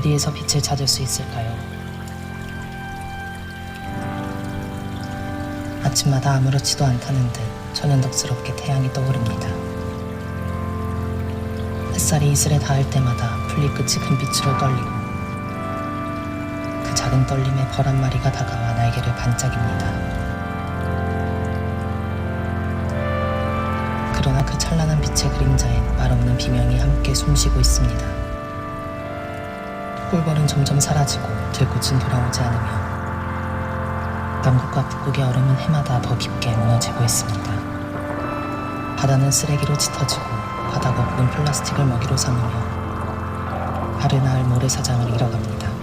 어디에서 빛을 찾을 수 있을까요? 아침마다 아무렇지도 않다는 듯 천연덕스럽게 태양이 떠오릅니다. 햇살이 이슬에 닿을 때마다 풀잎 끝이 금빛으로 떨리고 그 작은 떨림에 벌 한 마리가 다가와 날개를 반짝입니다. 그러나 그 찬란한 빛의 그림자엔 말없는 비명이 함께 숨쉬고 있습니다. 꿀벌은 점점 사라지고 들꽃은 돌아오지 않으며 남극과 북극의 얼음은 해마다 더 깊게 무너지고 있습니다. 바다는 쓰레기로 짙어지고 바다 거북은 플라스틱을 먹이로 삼으며 알을 낳을 모래사장을 잃어갑니다.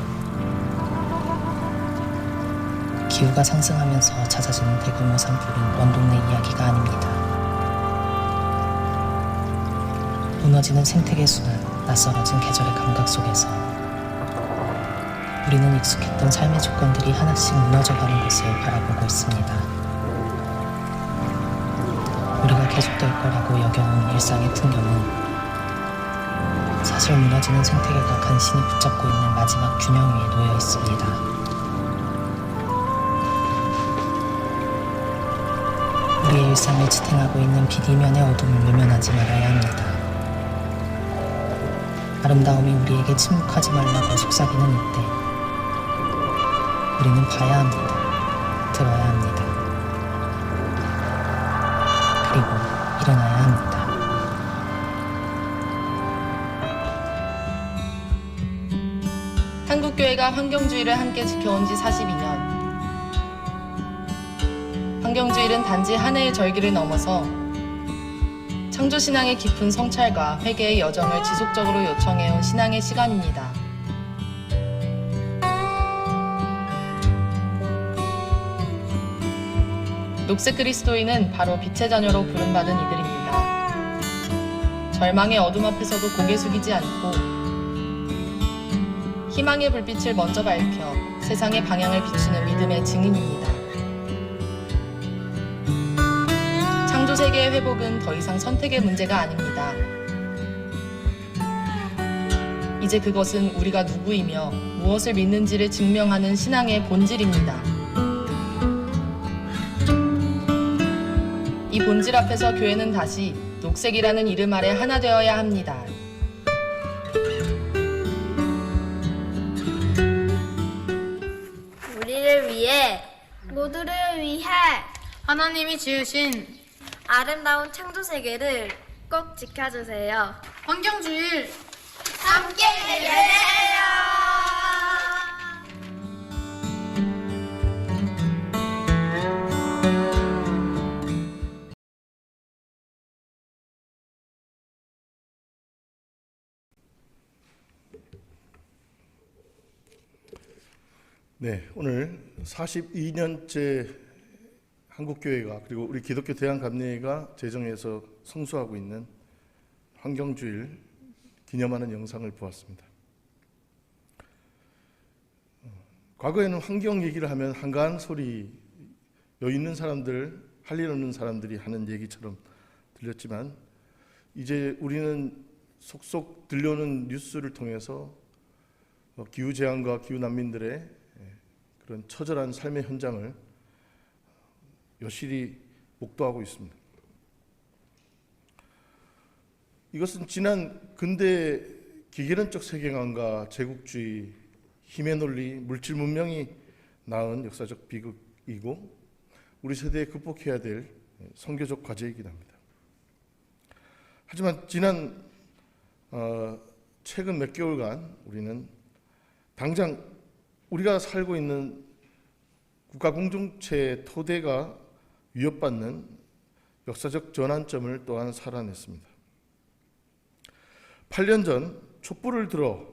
기후가 상승하면서 잦아지는 대규모 산불은 먼 동네 이야기가 아닙니다. 무너지는 생태계 순환, 낯설어진 계절의 감각 속에서 우리는 익숙했던 삶의 조건들이 하나씩 무너져가는 것을 바라보고 있습니다. 우리가 계속될 거라고 여겨온 일상의 풍경은 사실 무너지는 생태계가 간신히 붙잡고 있는 마지막 균형 위에 놓여 있습니다. 우리의 일상을 지탱하고 있는 비디면의 어둠을 외면하지 말아야 합니다. 아름다움이 우리에게 침묵하지 말라고 속삭이는 이때 우리는 봐야 합니다. 들어야 합니다. 그리고 일어나야 합니다. 한국교회가 환경주의를 함께 지켜온 지 42년. 환경주의는 단지 한 해의 절기를 넘어서 창조신앙의 깊은 성찰과 회개의 여정을 지속적으로 요청해온 신앙의 시간입니다. 녹색 그리스도인은 바로 빛의 자녀로 부름받은 이들입니다. 절망의 어둠 앞에서도 고개 숙이지 않고 희망의 불빛을 먼저 밝혀 세상의 방향을 비추는 믿음의 증인입니다. 창조세계의 회복은 더 이상 선택의 문제가 아닙니다. 이제 그것은 우리가 누구이며 무엇을 믿는지를 증명하는 신앙의 본질입니다. 이 본질 앞에서 교회는 다시 녹색이라는 이름 아래 하나 되어야 합니다. 우리를 위해 모두를 위해 하나님이 지으신 아름다운 창조 세계를 꼭 지켜주세요. 환경주의를 함께 해요. 네, 오늘 42년째 한국교회가 그리고 우리 기독교 대한감리회가 제정해서 성수하고 있는 환경주의를 기념하는 영상을 보았습니다. 과거에는 환경 얘기를 하면 한가한 소리, 여유 있는 사람들, 할 일 없는 사람들이 하는 얘기처럼 들렸지만 이제 우리는 속속 들려오는 뉴스를 통해서 기후재앙과 기후난민들의 그런 처절한 삶의 현장을 여실히 목도하고 있습니다. 이것은 지난 근대 기계론적 세계관과 제국주의, 힘의 논리, 물질 문명이 낳은 역사적 비극이고 우리 세대에 극복해야 될 선교적 과제이기도 합니다. 하지만 지난 최근 몇 개월간 우리는 당장 우리가 살고 있는 국가 공동체의 토대가 위협받는 역사적 전환점을 또한 살아냈습니다. 8년 전 촛불을 들어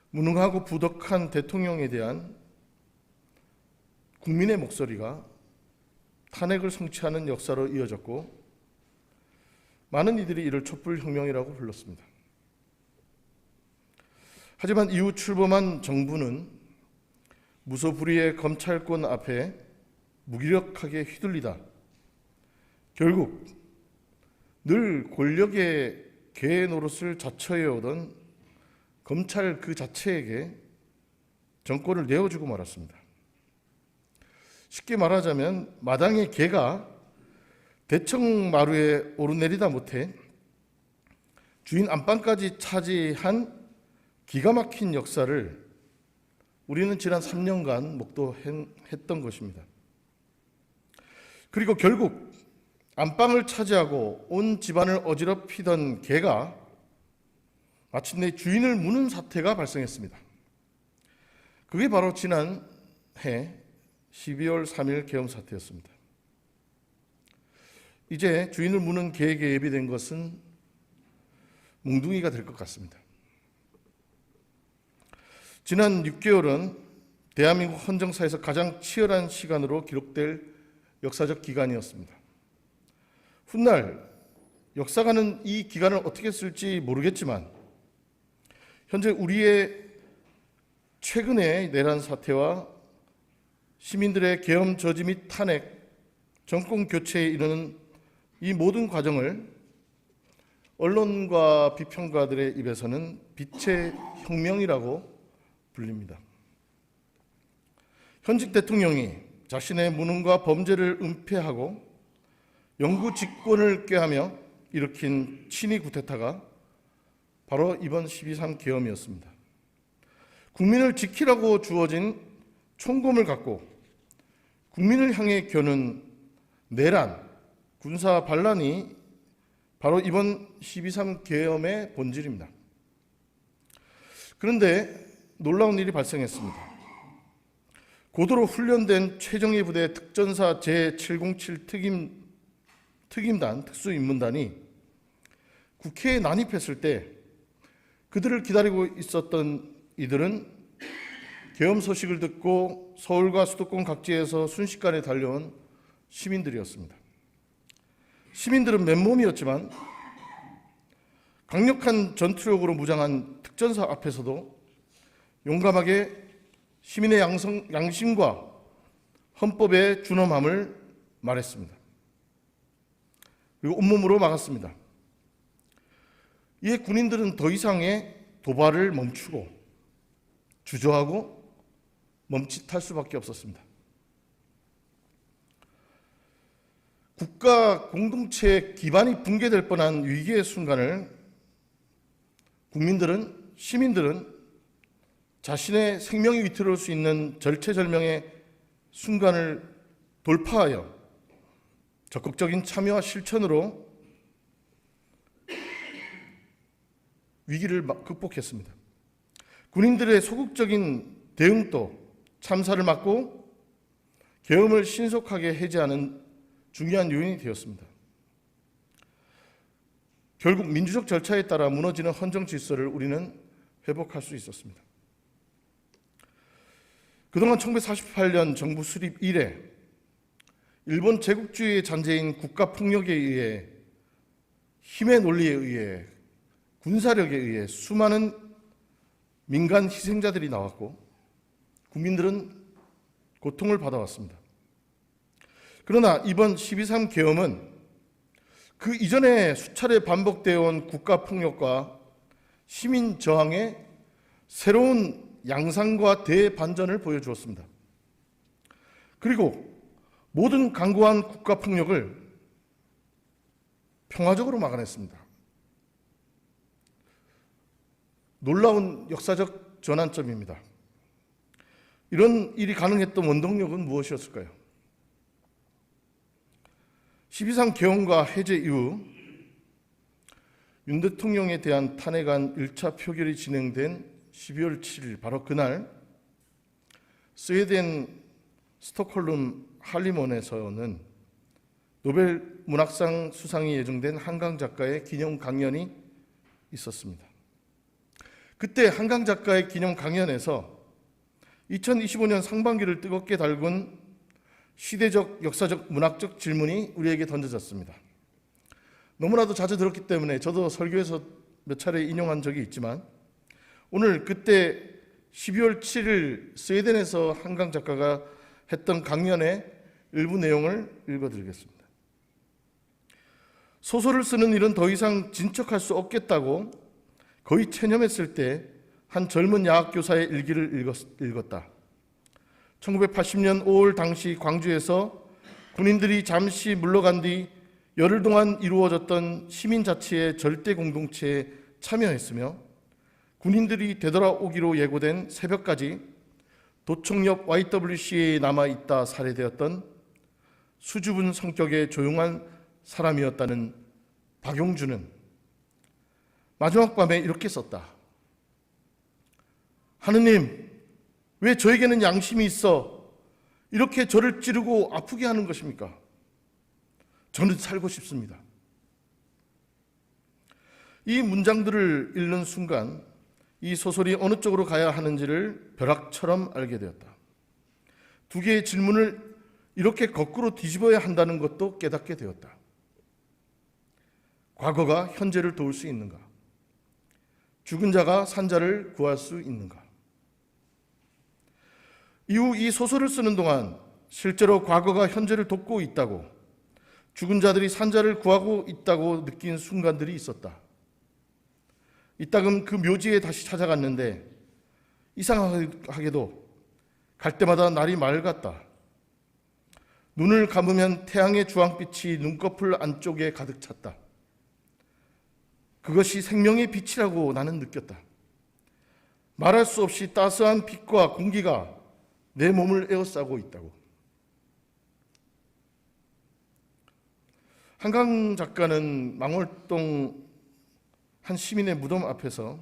무능하고 부덕한 대통령에 대한 국민의 목소리가 탄핵을 성취하는 역사로 이어졌고 많은 이들이 이를 촛불혁명이라고 불렀습니다. 하지만 이후 출범한 정부는 무소불위의 검찰권 앞에 무기력하게 휘둘리다 결국 늘 권력의 개 노릇을 자처해오던 검찰 그 자체에게 정권을 내어주고 말았습니다. 쉽게 말하자면 마당의 개가 대청마루에 오르내리다 못해 주인 안방까지 차지한 기가 막힌 역사를 우리는 지난 3년간 목도했던 것입니다. 그리고 결국 안방을 차지하고 온 집안을 어지럽히던 개가 마침내 주인을 무는 사태가 발생했습니다. 그게 바로 지난해 12월 3일 계엄 사태였습니다. 이제 주인을 무는 개에게 예비된 것은 몽둥이가 될 것 같습니다. 지난 6개월은 대한민국 헌정사에서 가장 치열한 시간으로 기록될 역사적 기간이었습니다. 훗날 역사가는 이 기간을 어떻게 쓸지 모르겠지만 현재 우리의 최근의 내란 사태와 시민들의 계엄 저지 및 탄핵, 정권 교체에 이르는 이 모든 과정을 언론과 비평가들의 입에서는 빛의 혁명이라고 불립니다. 현직 대통령이 자신의 무능과 범죄를 은폐하고 영구 집권을 꾀하며 일으킨 친위 쿠데타가 바로 이번 12.3 계엄이었습니다. 국민을 지키라고 주어진 총검을 갖고 국민을 향해 겨눈 내란, 군사 반란이 바로 이번 12.3 계엄의 본질입니다. 그런데 놀라운 일이 발생했습니다. 고도로 훈련된 최정예 부대 특전사 제707 특임단 특수인문단이 국회에 난입했을 때 그들을 기다리고 있었던 이들은 계엄 소식을 듣고 서울과 수도권 각지에서 순식간에 달려온 시민들이었습니다. 시민들은 맨몸이었지만 강력한 전투력으로 무장한 특전사 앞에서도 용감하게 시민의 양심과 헌법의 준엄함을 말했습니다. 그리고 온몸으로 막았습니다. 이에 군인들은 더 이상의 도발을 멈추고 주저하고 멈칫할 수밖에 없었습니다. 국가 공동체의 기반이 붕괴될 뻔한 위기의 순간을 국민들은, 시민들은 자신의 생명이 위태로울 수 있는 절체절명의 순간을 돌파하여 적극적인 참여와 실천으로 위기를 극복했습니다. 군인들의 소극적인 대응도 참사를 막고 계엄을 신속하게 해제하는 중요한 요인이 되었습니다. 결국 민주적 절차에 따라 무너지는 헌정 질서를 우리는 회복할 수 있었습니다. 그동안 1948년 정부 수립 이래 일본 제국주의의 잔재인 국가폭력에 의해, 힘의 논리에 의해, 군사력에 의해 수많은 민간 희생자들이 나왔고 국민들은 고통을 받아왔습니다. 그러나 이번 12.3 계엄은 그 이전에 수차례 반복되어 온 국가폭력과 시민 저항의 새로운 양상과 대반전을 보여주었습니다. 그리고 모든 강고한 국가폭력을 평화적으로 막아냈습니다. 놀라운 역사적 전환점입니다. 이런 일이 가능했던 원동력은 무엇이었을까요? 12.3 계엄과 해제 이후 윤 대통령에 대한 탄핵안 1차 표결이 진행된 12월 7일 바로 그날 스웨덴 스톡홀름 할리몬에서는 노벨 문학상 수상이 예정된 한강 작가의 기념 강연이 있었습니다. 그때 한강 작가의 기념 강연에서 2025년 상반기를 뜨겁게 달군 시대적, 역사적, 문학적 질문이 우리에게 던져졌습니다. 너무나도 자주 들었기 때문에 저도 설교에서 몇 차례 인용한 적이 있지만 오늘 그때 12월 7일 스웨덴에서 한강 작가가 했던 강연의 일부 내용을 읽어드리겠습니다. 소설을 쓰는 일은 더 이상 진척할 수 없겠다고 거의 체념했을 때 한 젊은 야학교사의 일기를 읽었다. 1980년 5월 당시 광주에서 군인들이 잠시 물러간 뒤 열흘 동안 이루어졌던 시민자치의 절대 공동체에 참여했으며 군인들이 되돌아오기로 예고된 새벽까지 도청 옆 YWCA에 남아있다 살해되었던 수줍은 성격의 조용한 사람이었다는 박용준은 마지막 밤에 이렇게 썼다. 하느님, 왜 저에게는 양심이 있어 이렇게 저를 찌르고 아프게 하는 것입니까? 저는 살고 싶습니다. 이 문장들을 읽는 순간 이 소설이 어느 쪽으로 가야 하는지를 벼락처럼 알게 되었다. 두 개의 질문을 이렇게 거꾸로 뒤집어야 한다는 것도 깨닫게 되었다. 과거가 현재를 도울 수 있는가? 죽은 자가 산 자를 구할 수 있는가? 이후 이 소설을 쓰는 동안 실제로 과거가 현재를 돕고 있다고, 죽은 자들이 산 자를 구하고 있다고 느낀 순간들이 있었다. 이따금 그 묘지에 다시 찾아갔는데 이상하게도 갈 때마다 날이 맑았다. 눈을 감으면 태양의 주황빛이 눈꺼풀 안쪽에 가득 찼다. 그것이 생명의 빛이라고 나는 느꼈다. 말할 수 없이 따스한 빛과 공기가 내 몸을 에워싸고 있다고. 한강 작가는 망월동 한 시민의 무덤 앞에서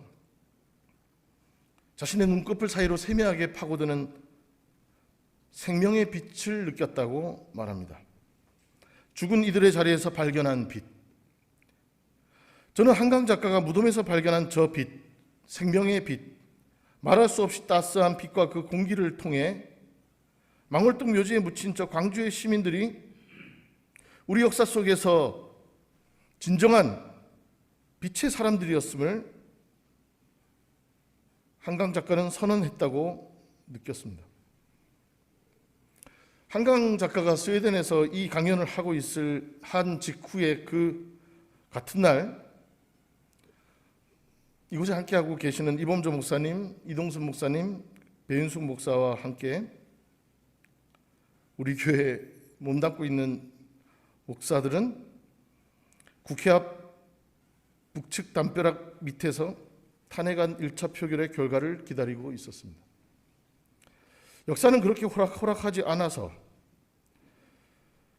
자신의 눈꺼풀 사이로 세밀하게 파고드는 생명의 빛을 느꼈다고 말합니다. 죽은 이들의 자리에서 발견한 빛. 저는 한강 작가가 무덤에서 발견한 저 빛, 생명의 빛, 말할 수 없이 따스한 빛과 그 공기를 통해 망월동 묘지에 묻힌 저 광주의 시민들이 우리 역사 속에서 진정한 빛의 사람들이었음을 한강 작가는 선언했다고 느꼈습니다. 한강 작가가 스웨덴에서 이 강연을 하고 한 직후에 그 같은 날 이곳에 함께하고 계시는 이범조 목사님, 이동순 목사님, 배윤숙 목사와 함께 우리 교회에 몸담고 있는 목사들은 국회 앞 북측 담벼락 밑에서 탄핵안 1차 표결의 결과를 기다리고 있었습니다. 역사는 그렇게 호락호락하지 않아서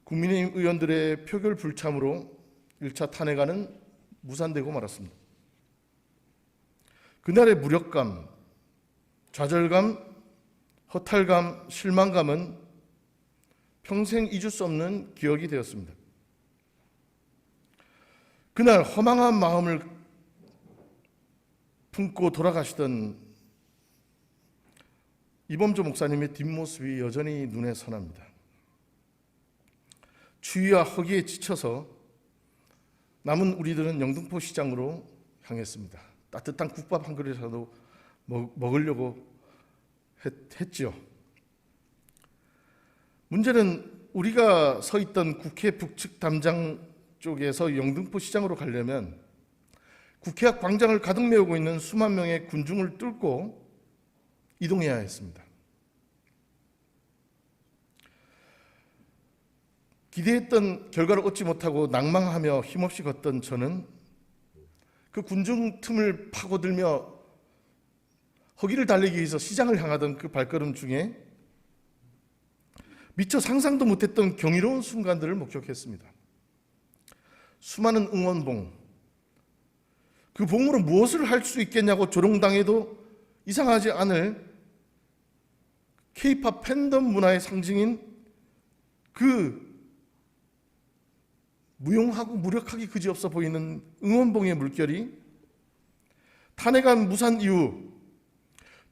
국민의힘 의원들의 표결 불참으로 1차 탄핵안은 무산되고 말았습니다. 그날의 무력감, 좌절감, 허탈감, 실망감은 평생 잊을 수 없는 기억이 되었습니다. 그날 허망한 마음을 품고 돌아가시던 이범조 목사님의 뒷모습이 여전히 눈에 선합니다. 추위와 허기에 지쳐서 남은 우리들은 영등포 시장으로 향했습니다. 따뜻한 국밥 한 그릇이라도 먹으려고 했지요. 문제는 우리가 서 있던 국회 북측 담장 쪽에서 영등포 시장으로 가려면 국회 앞 광장을 가득 메우고 있는 수만 명의 군중을 뚫고 이동해야 했습니다. 기대했던 결과를 얻지 못하고 낭망하며 힘없이 걷던 저는 그 군중 틈을 파고들며 허기를 달래기 위해서 시장을 향하던 그 발걸음 중에 미처 상상도 못했던 경이로운 순간들을 목격했습니다. 수많은 응원봉, 그 봉으로 무엇을 할 수 있겠냐고 조롱당해도 이상하지 않을 K-팝 팬덤 문화의 상징인 그 무용하고 무력하기 그지없어 보이는 응원봉의 물결이 탄핵안 무산 이후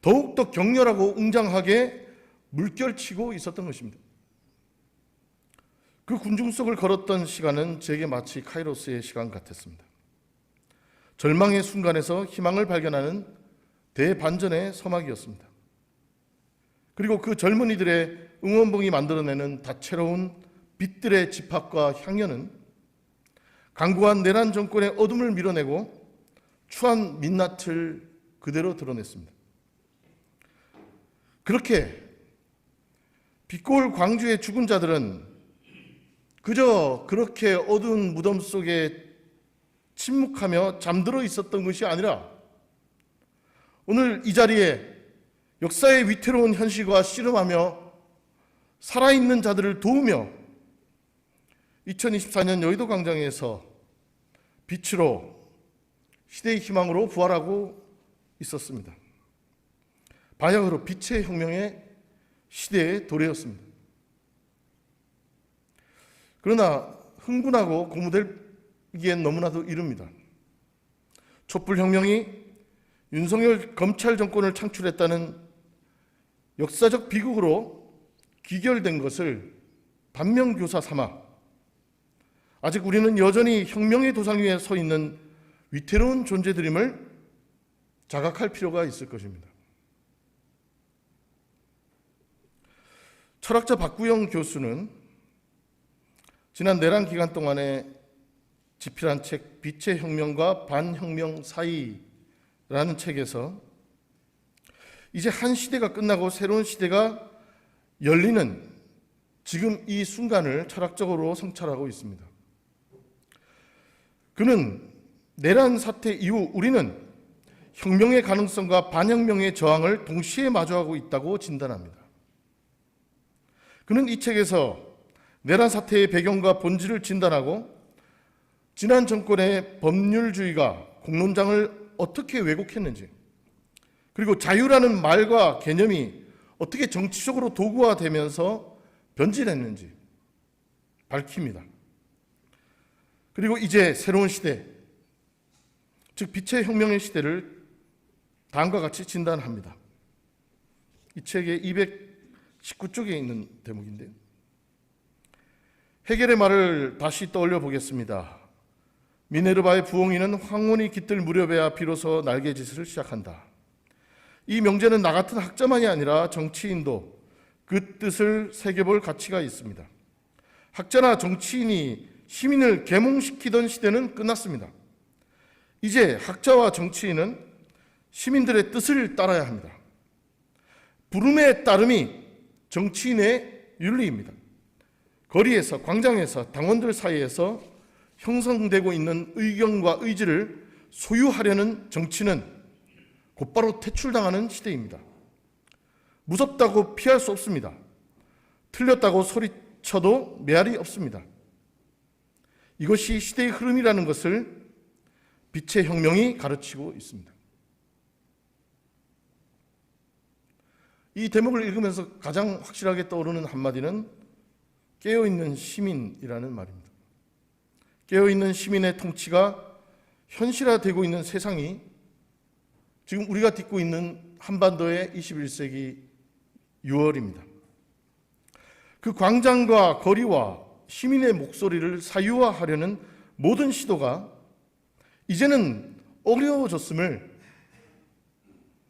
더욱더 격렬하고 웅장하게 물결치고 있었던 것입니다. 그 군중 속을 걸었던 시간은 제게 마치 카이로스의 시간 같았습니다. 절망의 순간에서 희망을 발견하는 대반전의 서막이었습니다. 그리고 그 젊은이들의 응원봉이 만들어내는 다채로운 빛들의 집합과 향연은 강구한 내란 정권의 어둠을 밀어내고 추한 민낯을 그대로 드러냈습니다. 그렇게 빛고울 광주의 죽은 자들은 그저 그렇게 어두운 무덤 속에 침묵하며 잠들어 있었던 것이 아니라 오늘 이 자리에 역사의 위태로운 현실과 씨름하며 살아있는 자들을 도우며 2024년 여의도 광장에서 빛으로 시대의 희망으로 부활하고 있었습니다. 바야흐로 빛의 혁명의 시대의 도래였습니다. 그러나 흥분하고 고무되기엔 너무나도 이릅니다. 촛불혁명이 윤석열 검찰 정권을 창출했다는 역사적 비극으로 귀결된 것을 반면교사 삼아 아직 우리는 여전히 혁명의 도상 위에 서 있는 위태로운 존재들임을 자각할 필요가 있을 것입니다. 철학자 박구영 교수는 지난 내란 기간 동안에 집필한 책 빛의 혁명과 반혁명 사이라는 책에서 이제 한 시대가 끝나고 새로운 시대가 열리는 지금 이 순간을 철학적으로 성찰하고 있습니다. 그는 내란 사태 이후 우리는 혁명의 가능성과 반혁명의 저항을 동시에 마주하고 있다고 진단합니다. 그는 이 책에서 내란 사태의 배경과 본질을 진단하고 지난 정권의 법률주의가 공론장을 어떻게 왜곡했는지, 그리고 자유라는 말과 개념이 어떻게 정치적으로 도구화되면서 변질했는지 밝힙니다. 그리고 이제 새로운 시대, 즉 빛의 혁명의 시대를 다음과 같이 진단합니다. 이 책의 219쪽에 있는 대목인데요. 헤겔의 말을 다시 떠올려 보겠습니다. 미네르바의 부엉이는 황혼이 깃들 무렵에야 비로소 날개짓을 시작한다. 이 명제는 나 같은 학자만이 아니라 정치인도 그 뜻을 새겨볼 가치가 있습니다. 학자나 정치인이 시민을 계몽시키던 시대는 끝났습니다. 이제 학자와 정치인은 시민들의 뜻을 따라야 합니다. 부름의 따름이 정치인의 윤리입니다. 거리에서, 광장에서, 당원들 사이에서 형성되고 있는 의견과 의지를 소유하려는 정치는 곧바로 퇴출당하는 시대입니다. 무섭다고 피할 수 없습니다. 틀렸다고 소리쳐도 메아리 없습니다. 이것이 시대의 흐름이라는 것을 빛의 혁명이 가르치고 있습니다. 이 대목을 읽으면서 가장 확실하게 떠오르는 한마디는 깨어있는 시민이라는 말입니다. 깨어있는 시민의 통치가 현실화되고 있는 세상이 지금 우리가 딛고 있는 한반도의 21세기 6월입니다. 그 광장과 거리와 시민의 목소리를 사유화하려는 모든 시도가 이제는 어려워졌음을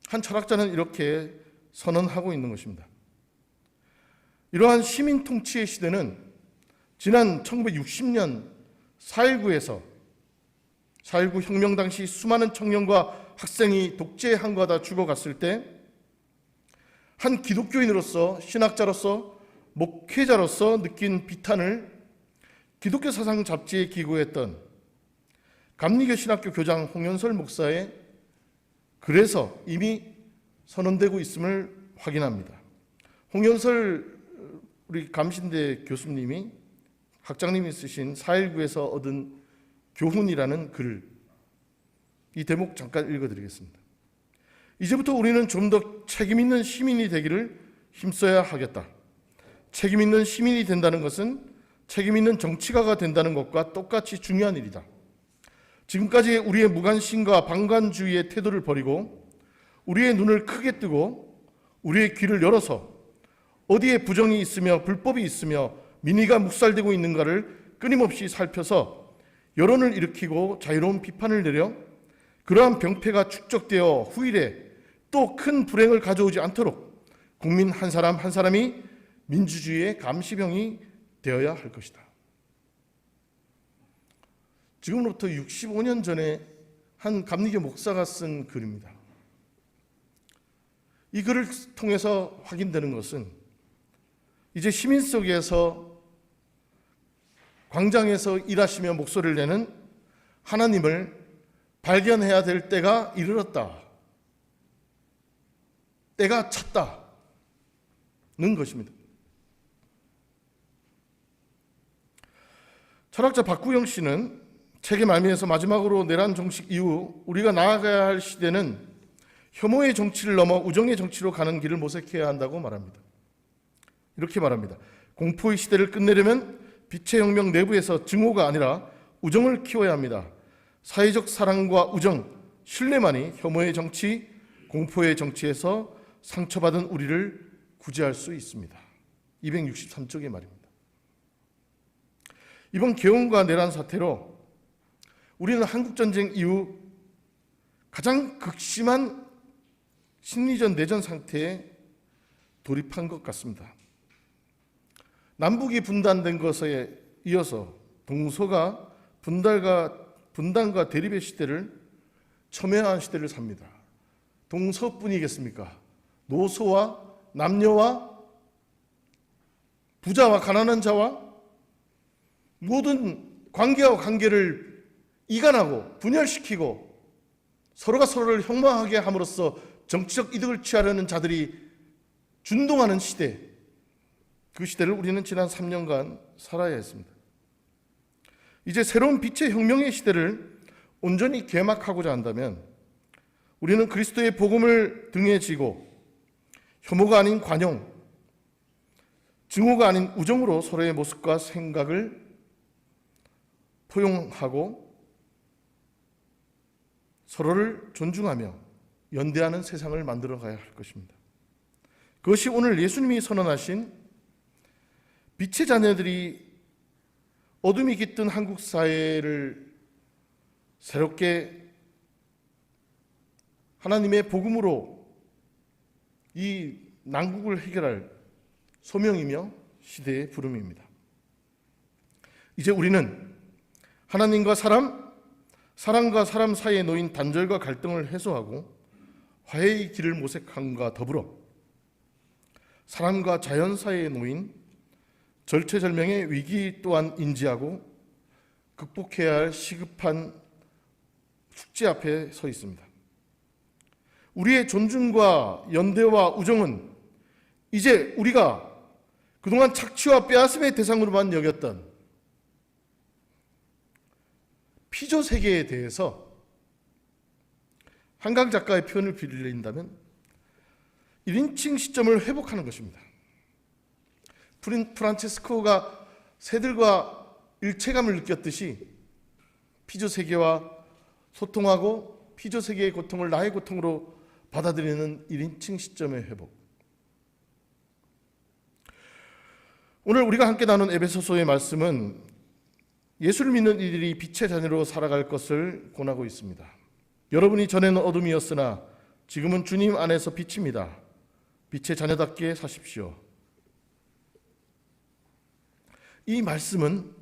한 철학자는 이렇게 선언하고 있는 것입니다. 이러한 시민 통치의 시대는 지난 1960년 4.19에서 4.19 혁명 당시 수많은 청년과 학생이 독재에 한가하다 죽어갔을 때 한 기독교인으로서, 신학자로서, 목회자로서 느낀 비탄을 기독교 사상 잡지에 기고했던 감리교 신학교 교장 홍연설 목사의 글에서 이미 선언되고 있음을 확인합니다. 홍연설 우리 감신대 교수님이, 학장님이 쓰신 4.19에서 얻은 교훈이라는 글, 이 대목 잠깐 읽어드리겠습니다. 이제부터 우리는 좀 더 책임있는 시민이 되기를 힘써야 하겠다. 책임있는 시민이 된다는 것은 책임있는 정치가가 된다는 것과 똑같이 중요한 일이다. 지금까지 우리의 무관심과 방관주의의 태도를 버리고 우리의 눈을 크게 뜨고 우리의 귀를 열어서 어디에 부정이 있으며 불법이 있으며 민의가 묵살되고 있는가를 끊임없이 살펴서 여론을 일으키고 자유로운 비판을 내려 그러한 병폐가 축적되어 후일에 또 큰 불행을 가져오지 않도록 국민 한 사람 한 사람이 민주주의의 감시병이 되어야 할 것이다. 지금으로부터 65년 전에 한 감리교 목사가 쓴 글입니다. 이 글을 통해서 확인되는 것은 이제 시민 속에서 광장에서 일하시며 목소리를 내는 하나님을 발견해야 될 때가 이르렀다. 때가 찼다는 것입니다. 철학자 박구영 씨는 책의 말미에서 마지막으로 내란 종식 이후 우리가 나아가야 할 시대는 혐오의 정치를 넘어 우정의 정치로 가는 길을 모색해야 한다고 말합니다. 이렇게 말합니다. 공포의 시대를 끝내려면 빛의 혁명 내부에서 증오가 아니라 우정을 키워야 합니다. 사회적 사랑과 우정, 신뢰만이 혐오의 정치, 공포의 정치에서 상처받은 우리를 구제할 수 있습니다. 263쪽의 말입니다. 이번 계엄과 내란 사태로 우리는 한국전쟁 이후 가장 극심한 심리전 내전 상태에 돌입한 것 같습니다. 남북이 분단된 것에 이어서 동서가 분단과 대립의 시대를 첨예한 시대를 삽니다. 동서뿐이겠습니까? 노소와 남녀와 부자와 가난한 자와 모든 관계와 관계를 이간하고 분열시키고 서로가 서로를 혁명하게 함으로써 정치적 이득을 취하려는 자들이 준동하는 시대, 그 시대를 우리는 지난 3년간 살아야 했습니다. 이제 새로운 빛의 혁명의 시대를 온전히 개막하고자 한다면 우리는 그리스도의 복음을 등에 지고 혐오가 아닌 관용, 증오가 아닌 우정으로 서로의 모습과 생각을 포용하고 서로를 존중하며 연대하는 세상을 만들어 가야 할 것입니다. 그것이 오늘 예수님이 선언하신 빛의 자녀들이 어둠이 깃든 한국 사회를 새롭게 하나님의 복음으로 이 난국을 해결할 소명이며 시대의 부름입니다. 이제 우리는 하나님과 사람과 사람 사이에 놓인 단절과 갈등을 해소하고 화해의 길을 모색함과 더불어 사람과 자연 사이에 놓인 절체절명의 위기 또한 인지하고 극복해야 할 시급한 숙제 앞에 서 있습니다. 우리의 존중과 연대와 우정은 이제 우리가 그동안 착취와 빼앗음의 대상으로만 여겼던 피조 세계에 대해서 한강 작가의 표현을 빌린다면 1인칭 시점을 회복하는 것입니다. 프란체스코가 새들과 일체감을 느꼈듯이 피조 세계와 소통하고 피조 세계의 고통을 나의 고통으로 받아들이는 1인칭 시점의 회복. 오늘 우리가 함께 나눈 에베소서의 말씀은 예수를 믿는 이들이 빛의 자녀로 살아갈 것을 권하고 있습니다. 여러분이 전에는 어둠이었으나 지금은 주님 안에서 빛입니다. 빛의 자녀답게 사십시오. 이 말씀은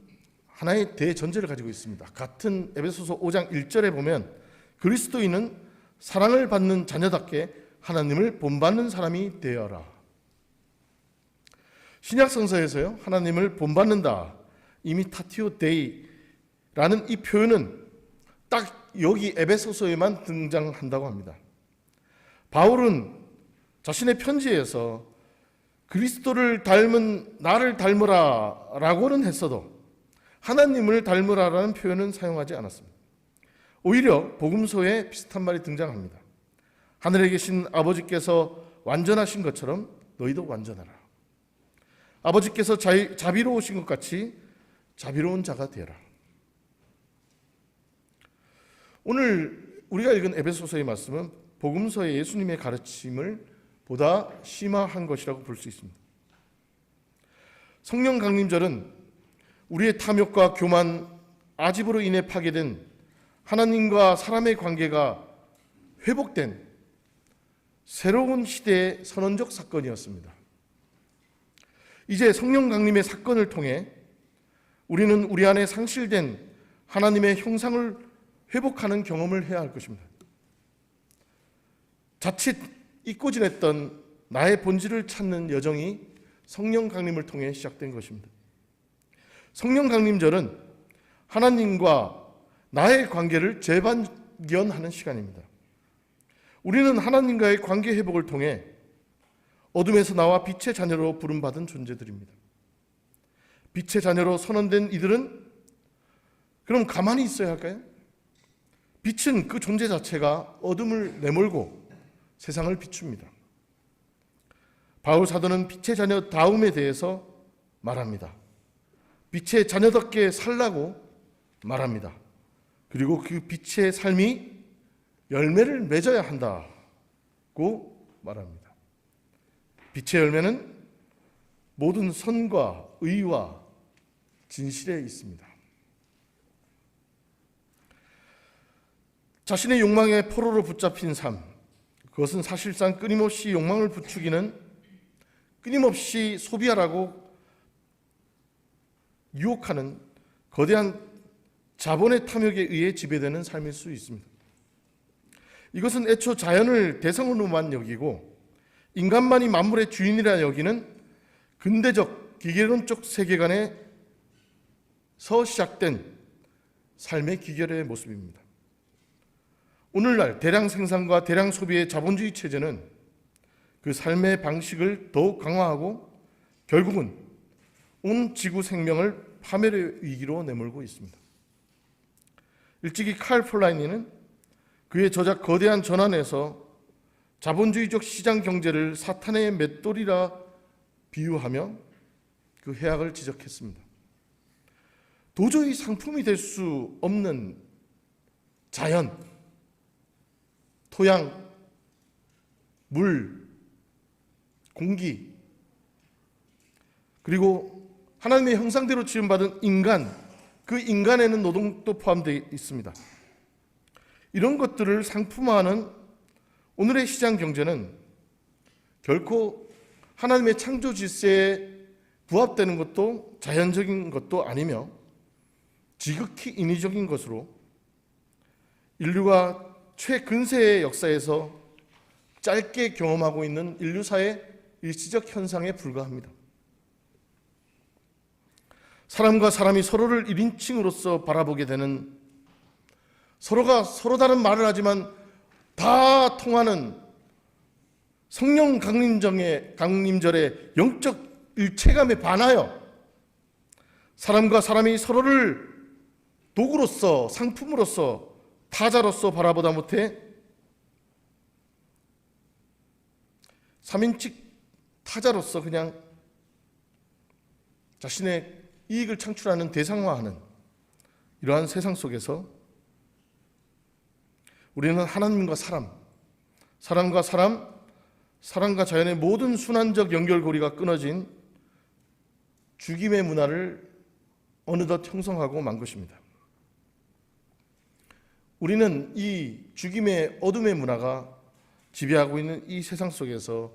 하나의 대전제를 가지고 있습니다. 같은 에베소서 5장 1절에 보면 그리스도인은 사랑을 받는 자녀답게 하나님을 본받는 사람이 되어라. 신약성서에서요, 하나님을 본받는다, 이미타티오 데이라는 이 표현은 딱 여기 에베소서에만 등장한다고 합니다. 바울은 자신의 편지에서 그리스도를 닮은 나를 닮으라 라고는 했어도 하나님을 닮으라라는 표현은 사용하지 않았습니다. 오히려 복음서에 비슷한 말이 등장합니다. 하늘에 계신 아버지께서 완전하신 것처럼 너희도 완전하라. 아버지께서 자비로우신 것 같이 자비로운 자가 되라. 오늘 우리가 읽은 에베소서의 말씀은 복음서의 예수님의 가르침을 보다 심화한 것이라고 볼 수 있습니다. 성령 강림절은 우리의 탐욕과 교만, 아집으로 인해 파괴된 하나님과 사람의 관계가 회복된 새로운 시대의 선언적 사건이었습니다. 이제 성령 강림의 사건을 통해 우리는 우리 안에 상실된 하나님의 형상을 회복하는 경험을 해야 할 것입니다. 자칫 잊고 지냈던 나의 본질을 찾는 여정이 성령 강림을 통해 시작된 것입니다. 성령 강림절은 하나님과 나의 관계를 재발견하는 시간입니다. 우리는 하나님과의 관계 회복을 통해 어둠에서 나와 빛의 자녀로 부름받은 존재들입니다. 빛의 자녀로 선언된 이들은 그럼 가만히 있어야 할까요? 빛은 그 존재 자체가 어둠을 내몰고 세상을 비춥니다. 바울 사도는 빛의 자녀다움에 대해서 말합니다. 빛의 자녀답게 살라고 말합니다. 그리고 그 빛의 삶이 열매를 맺어야 한다고 말합니다. 빛의 열매는 모든 선과 의와 진실에 있습니다. 자신의 욕망의 포로로 붙잡힌 삶, 그것은 사실상 끊임없이 욕망을 부추기는, 끊임없이 소비하라고 유혹하는 거대한 자본의 탐욕에 의해 지배되는 삶일 수 있습니다. 이것은 애초 자연을 대상으로만 여기고 인간만이 만물의 주인이라 여기는 근대적 기계론적 세계관에서 시작된 삶의 기결의 모습입니다. 오늘날 대량 생산과 대량 소비의 자본주의 체제는 그 삶의 방식을 더욱 강화하고 결국은 온 지구 생명을 파멸의 위기로 내몰고 있습니다. 일찍이 칼 폴라니는 그의 저작 거대한 전환에서 자본주의적 시장 경제를 사탄의 맷돌이라 비유하며 그 해악을 지적했습니다. 도저히 상품이 될 수 없는 자연, 토양, 물, 공기, 그리고 하나님의 형상대로 지음받은 인간, 그 인간에는 노동도 포함되어 있습니다. 이런 것들을 상품화하는 오늘의 시장 경제는 결코 하나님의 창조 질서에 부합되는 것도 자연적인 것도 아니며 지극히 인위적인 것으로 인류가 최근세의 역사에서 짧게 경험하고 있는 인류사의 일시적 현상에 불과합니다. 사람과 사람이 서로를 1인칭으로서 바라보게 되는, 서로가 서로 다른 말을 하지만 다 통하는 성령 강림절의 영적 일체감에 반하여 사람과 사람이 서로를 도구로서, 상품으로서, 타자로서 바라보다 못해 3인칭 타자로서 그냥 자신의 이익을 창출하는 대상화하는 이러한 세상 속에서 우리는 하나님과 사람, 사람과 사람, 사람과 자연의 모든 순환적 연결고리가 끊어진 죽임의 문화를 어느덧 형성하고 만 것입니다. 우리는 이 죽임의 어둠의 문화가 지배하고 있는 이 세상 속에서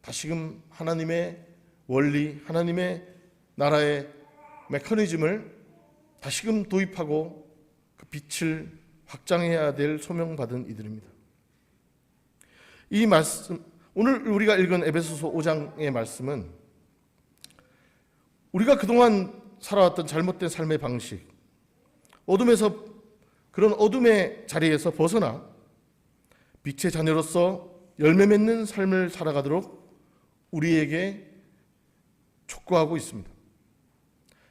다시금 하나님의 원리, 하나님의 나라의 메커니즘을 다시금 도입하고 그 빛을 확장해야 될 소명받은 이들입니다. 이 말씀, 오늘 우리가 읽은 에베소서 5장의 말씀은 우리가 그동안 살아왔던 잘못된 삶의 방식, 어둠에서, 그런 어둠의 자리에서 벗어나 빛의 자녀로서 열매 맺는 삶을 살아가도록 우리에게 촉구하고 있습니다.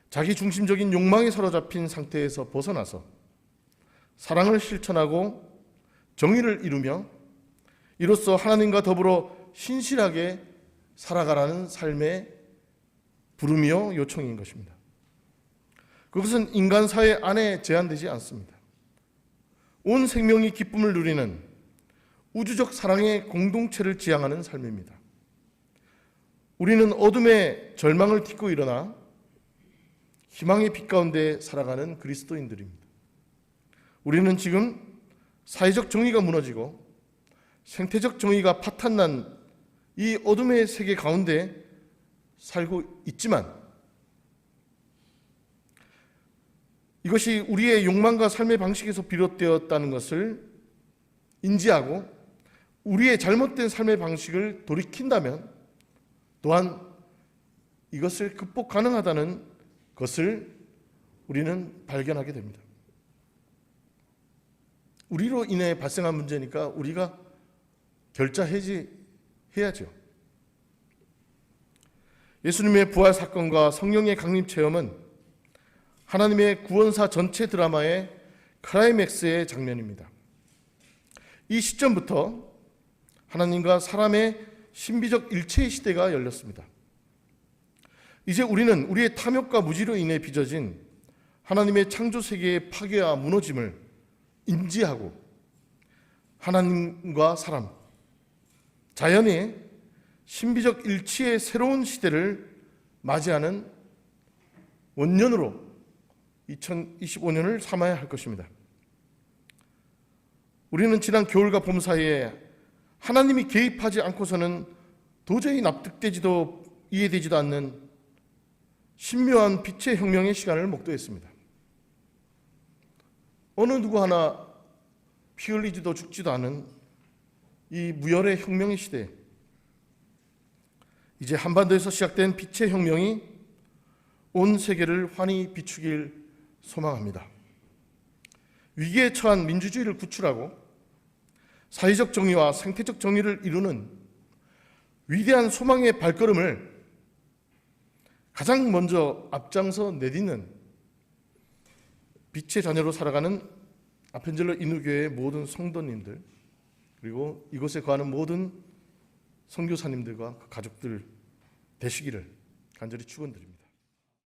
자기 중심적인 욕망에 사로잡힌 상태에서 벗어나서 사랑을 실천하고 정의를 이루며 이로써 하나님과 더불어 신실하게 살아가라는 삶의 부름이요 요청인 것입니다. 그것은 인간 사회 안에 제한되지 않습니다. 온 생명이 기쁨을 누리는 우주적 사랑의 공동체를 지향하는 삶입니다. 우리는 어둠의 절망을 딛고 일어나 희망의 빛 가운데 살아가는 그리스도인들입니다. 우리는 지금 사회적 정의가 무너지고 생태적 정의가 파탄난 이 어둠의 세계 가운데 살고 있지만 이것이 우리의 욕망과 삶의 방식에서 비롯되었다는 것을 인지하고 우리의 잘못된 삶의 방식을 돌이킨다면 또한 이것을 극복 가능하다는 것을 우리는 발견하게 됩니다. 우리로 인해 발생한 문제니까 우리가 결자 해지해야죠. 예수님의 부활 사건과 성령의 강림 체험은 하나님의 구원사 전체 드라마의 클라이맥스의 장면입니다. 이 시점부터 하나님과 사람의 신비적 일체의 시대가 열렸습니다. 이제 우리는 우리의 탐욕과 무지로 인해 빚어진 하나님의 창조 세계의 파괴와 무너짐을 인지하고 하나님과 사람, 자연의 신비적 일치의 새로운 시대를 맞이하는 원년으로 2025년을 삼아야 할 것입니다. 우리는 지난 겨울과 봄 사이에 하나님이 개입하지 않고서는 도저히 납득되지도 이해되지도 않는 신묘한 빛의 혁명의 시간을 목도했습니다. 어느 누구 하나 피 흘리지도 죽지도 않은 이 무혈의 혁명의 시대, 이제 한반도에서 시작된 빛의 혁명이 온 세계를 환히 비추길 소망합니다. 위기에 처한 민주주의를 구출하고 사회적 정의와 생태적 정의를 이루는 위대한 소망의 발걸음을 가장 먼저 앞장서 내딛는 빛의 자녀로 살아가는 아펜젤러 인후교회의 모든 성도님들, 그리고 이곳에 거하는 모든 선교사님들과 가족들 되시기를 간절히 축원드립니다.